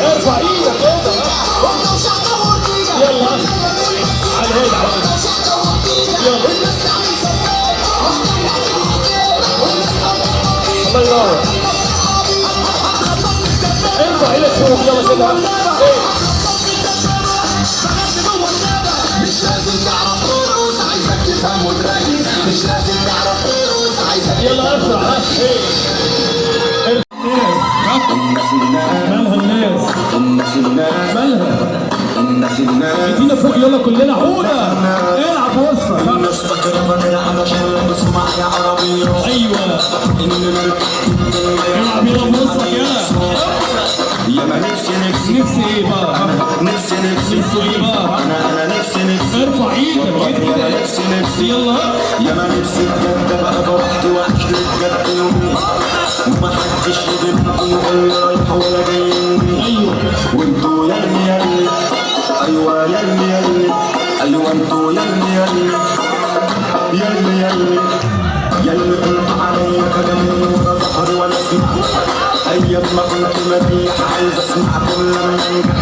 ارفع ايدك كده. يلا على هيدا يلا الله ينور. ارفع ايدك فوق يلا كده. مش لازم تعرف رؤوس، عايزك تفهم وتركز. مش لازم تعرف رؤوس، عايزك يلا ارفع. مالها الناس؟ مالها؟ ادينا فوق يلا كلنا عودة. العب وصل. الناس فاكرة فاكرة علشان بسمع يا عربية. ايوه العب يلا بوصلك يلا. ياما نفسي ايه بقى؟ نفسي ايه بقى؟ انا نفسي ارفع ايدك كده. نفسي يلا. ياما نفسي بجد بقى براحتي واعيش بجد يومي، وما حدش يجيبني يقول لي رايحة ولا جاي. ايوه وانتوا يلي ايوه يلي ايوه انتوا يلي قلت عليا كلامي ورا ظهري ولا اسمع. ايام ما كنت مديح عايز اسمعكم لما انجح.